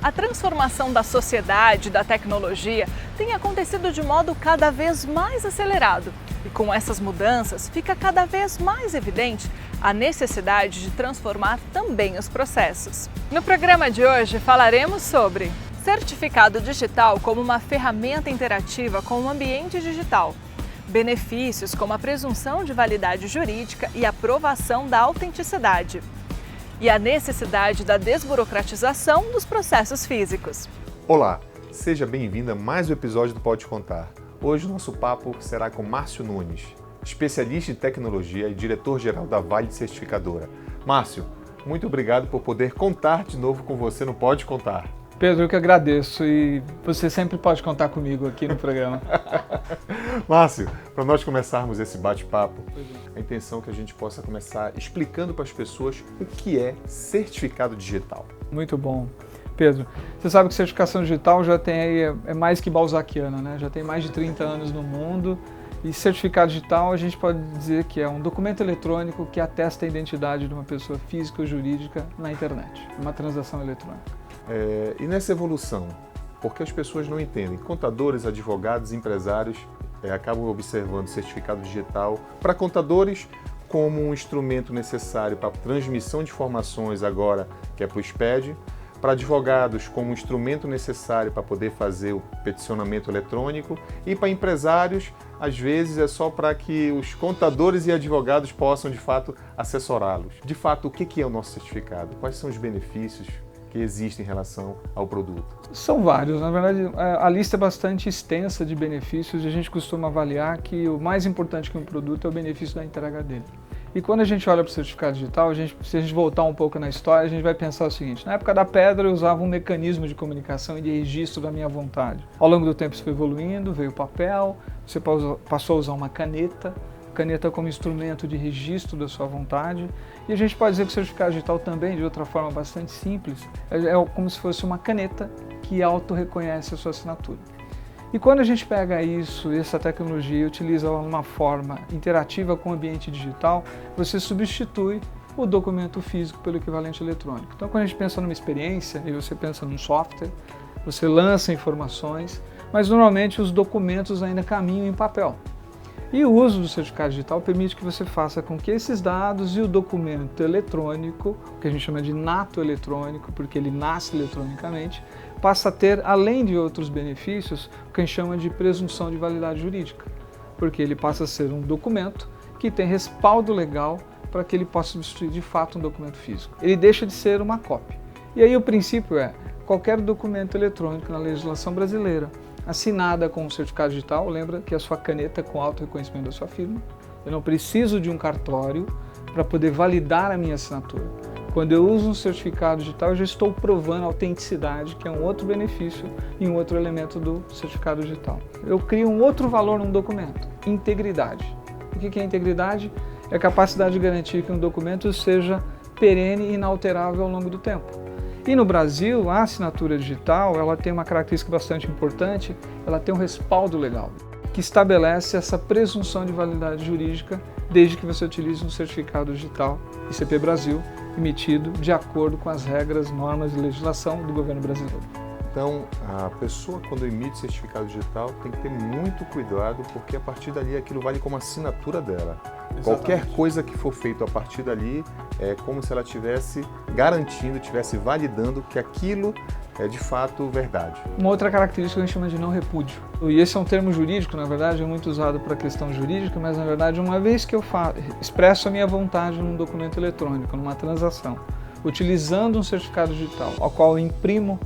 A transformação da sociedade e da tecnologia tem acontecido de modo cada vez mais acelerado. E com essas mudanças, fica cada vez mais evidente a necessidade de transformar também os processos. No programa de hoje falaremos sobre certificado digital como uma ferramenta interativa com o ambiente digital, benefícios como a presunção de validade jurídica e a provação da autenticidade, e a necessidade da desburocratização dos processos físicos. Olá, seja bem-vindo a mais um episódio do Pode Contar. Hoje o nosso papo será com Márcio Nunes, especialista em tecnologia e diretor-geral da Vale Certificadora. Márcio, muito obrigado por poder contar de novo com você no Pode Contar. Pedro, eu que agradeço e você sempre pode contar comigo aqui no programa. Márcio, para nós começarmos esse bate-papo, a intenção é que a gente possa começar explicando para as pessoas o que é certificado digital. Muito bom. Pedro, você sabe que certificação digital já tem aí, é mais que balzaquiana, né? Já tem mais de 30 anos no mundo e certificado digital a gente pode dizer que é um documento eletrônico que atesta a identidade de uma pessoa física ou jurídica na internet, uma transação eletrônica. E nessa evolução, porque as pessoas não entendem, contadores, advogados, empresários acabam observando certificado digital para contadores como um instrumento necessário para a transmissão de informações agora, que é para o SPED, para advogados como um instrumento necessário para poder fazer o peticionamento eletrônico e para empresários, às vezes, é só para que os contadores e advogados possam, de fato, assessorá-los. De fato, o que é o nosso certificado? Quais são os benefícios que existem em relação ao produto? São vários, na verdade a lista é bastante extensa de benefícios e a gente costuma avaliar que o mais importante que um produto é o benefício da entrega dele. E quando a gente olha para o certificado digital, se a gente voltar um pouco na história, a gente vai pensar o seguinte: na época da pedra eu usava um mecanismo de comunicação e de registro da minha vontade. Ao longo do tempo isso foi evoluindo, veio o papel, você passou a usar uma caneta como instrumento de registro da sua vontade. E a gente pode dizer que o certificado digital também, de outra forma bastante simples, é como se fosse uma caneta que auto-reconhece a sua assinatura. E quando a gente pega isso, essa tecnologia, e utiliza ela de uma forma interativa com o ambiente digital, você substitui o documento físico pelo equivalente eletrônico. Então, quando a gente pensa numa experiência, e você pensa num software, você lança informações, mas normalmente os documentos ainda caminham em papel. E o uso do certificado digital permite que você faça com que esses dados e o documento eletrônico, que a gente chama de nato eletrônico, porque ele nasce eletronicamente, passa a ter, além de outros benefícios, o que a gente chama de presunção de validade jurídica, porque ele passa a ser um documento que tem respaldo legal para que ele possa substituir de fato um documento físico. Ele deixa de ser uma cópia. E aí o princípio é, qualquer documento eletrônico na legislação brasileira, assinada com um certificado digital, lembra que a sua caneta com auto-reconhecimento da sua firma. Eu não preciso de um cartório para poder validar a minha assinatura. Quando eu uso um certificado digital, eu já estou provando a autenticidade, que é um outro benefício e um outro elemento do certificado digital. Eu crio um outro valor num documento, integridade. O que é integridade? É a capacidade de garantir que um documento seja perene e inalterável ao longo do tempo. E no Brasil, a assinatura digital ela tem uma característica bastante importante, ela tem um respaldo legal, que estabelece essa presunção de validade jurídica desde que você utilize um certificado digital ICP Brasil, emitido de acordo com as regras, normas e legislação do governo brasileiro. Então, a pessoa, quando emite certificado digital, tem que ter muito cuidado, porque a partir dali aquilo vale como assinatura dela. Exatamente. Qualquer coisa que for feito a partir dali é como se ela estivesse garantindo, estivesse validando que aquilo é de fato verdade. Uma outra característica que a gente chama de não repúdio. E esse é um termo jurídico, na verdade, é muito usado para a questão jurídica, mas na verdade, uma vez que eu expresso a minha vontade num documento eletrônico, numa transação, utilizando um certificado digital, ao qual eu imprimo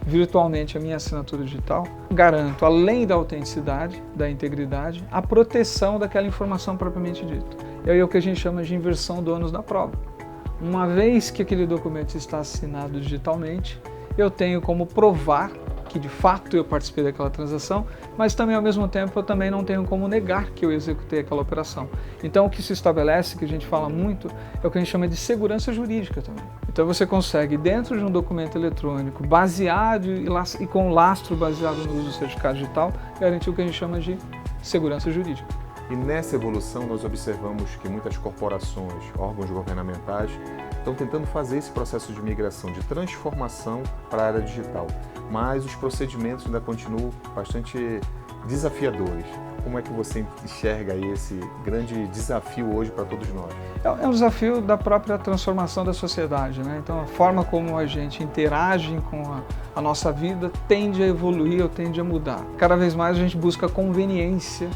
virtualmente a minha assinatura digital, garanto, além da autenticidade, da integridade, a proteção daquela informação propriamente dita. E aí é o que a gente chama de inversão do ônus da prova. Uma vez que aquele documento está assinado digitalmente, eu tenho como provar que de fato eu participei daquela transação, mas também ao mesmo tempo eu também não tenho como negar que eu executei aquela operação. Então o que se estabelece, que a gente fala muito, é o que a gente chama de segurança jurídica também. Então você consegue, dentro de um documento eletrônico, baseado e com lastro baseado no uso do certificado digital, garantir o que a gente chama de segurança jurídica. E nessa evolução nós observamos que muitas corporações, órgãos governamentais, estão tentando fazer esse processo de migração, de transformação para a área digital, mas os procedimentos ainda continuam bastante desafiadores. Como é que você enxerga aí esse grande desafio hoje para todos nós? É um desafio da própria transformação da sociedade, né? Então, a forma como a gente interage com a nossa vida tende a evoluir ou tende a mudar. Cada vez mais a gente busca conveniência,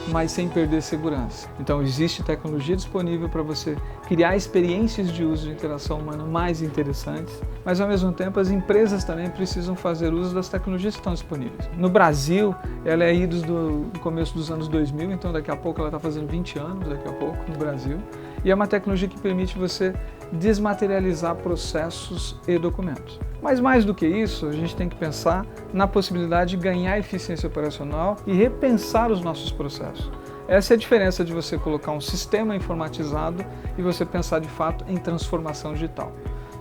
mas sem perder segurança. Então, existe tecnologia disponível para você criar experiências de uso de interação humana mais interessantes, mas ao mesmo tempo as empresas também precisam fazer uso das tecnologias que estão disponíveis. No Brasil, ela é aí do começo dos anos 2000, então daqui a pouco ela está fazendo 20 anos, daqui a pouco, no Brasil, e é uma tecnologia que permite você desmaterializar processos e documentos. Mas mais do que isso, a gente tem que pensar na possibilidade de ganhar eficiência operacional e repensar os nossos processos. Essa é a diferença de você colocar um sistema informatizado e você pensar de fato em transformação digital.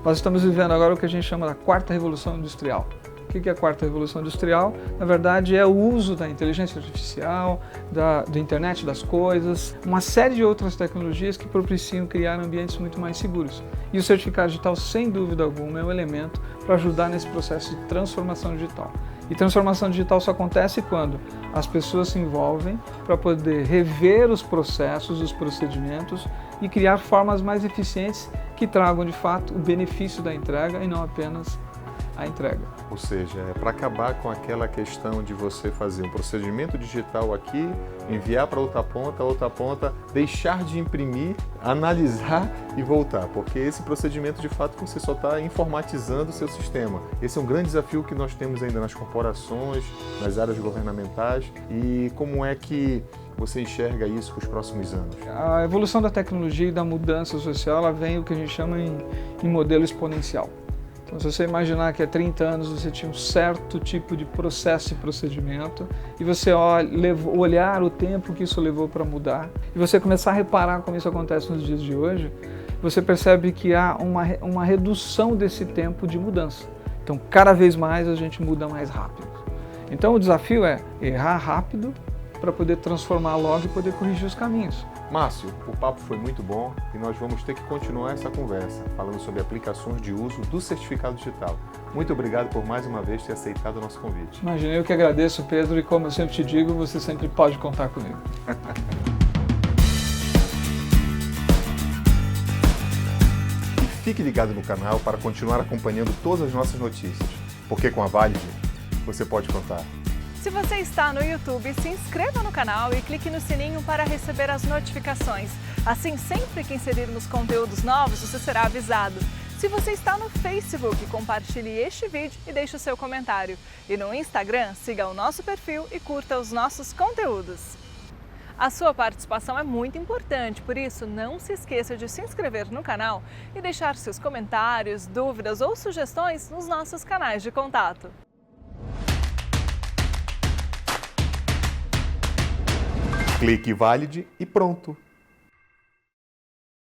Nós estamos vivendo agora o que a gente chama da quarta revolução industrial. O que é a quarta revolução industrial? Na verdade, é o uso da inteligência artificial, da internet das coisas, uma série de outras tecnologias que propiciam criar ambientes muito mais seguros. E o certificado digital, sem dúvida alguma, é um elemento para ajudar nesse processo de transformação digital. E transformação digital só acontece quando as pessoas se envolvem para poder rever os processos, os procedimentos e criar formas mais eficientes que tragam, de fato, o benefício da entrega e não apenas a entrega. Ou seja, é para acabar com aquela questão de você fazer um procedimento digital aqui, enviar para outra ponta, deixar de imprimir, analisar e voltar, porque esse procedimento de fato você só está informatizando o seu sistema. Esse é um grande desafio que nós temos ainda nas corporações, nas áreas governamentais. E como é que você enxerga isso para os próximos anos? A evolução da tecnologia e da mudança social, ela vem o que a gente chama em modelo exponencial. Então, se você imaginar que há 30 anos você tinha um certo tipo de processo e procedimento e você olhar o tempo que isso levou para mudar e você começar a reparar como isso acontece nos dias de hoje, você percebe que há uma redução desse tempo de mudança. Então, cada vez mais a gente muda mais rápido. Então, o desafio é errar rápido para poder transformar logo e poder corrigir os caminhos. Márcio, o papo foi muito bom e nós vamos ter que continuar essa conversa, falando sobre aplicações de uso do certificado digital. Muito obrigado por mais uma vez ter aceitado o nosso convite. Imagina, eu que agradeço, Pedro, e como eu sempre te digo, você sempre pode contar comigo. E fique ligado no canal para continuar acompanhando todas as nossas notícias, porque com a Valid você pode contar. Se você está no YouTube, se inscreva no canal e clique no sininho para receber as notificações. Assim, sempre que inserirmos conteúdos novos, você será avisado. Se você está no Facebook, compartilhe este vídeo e deixe o seu comentário. E no Instagram, siga o nosso perfil e curta os nossos conteúdos. A sua participação é muito importante, por isso não se esqueça de se inscrever no canal e deixar seus comentários, dúvidas ou sugestões nos nossos canais de contato. Clique Valid e pronto!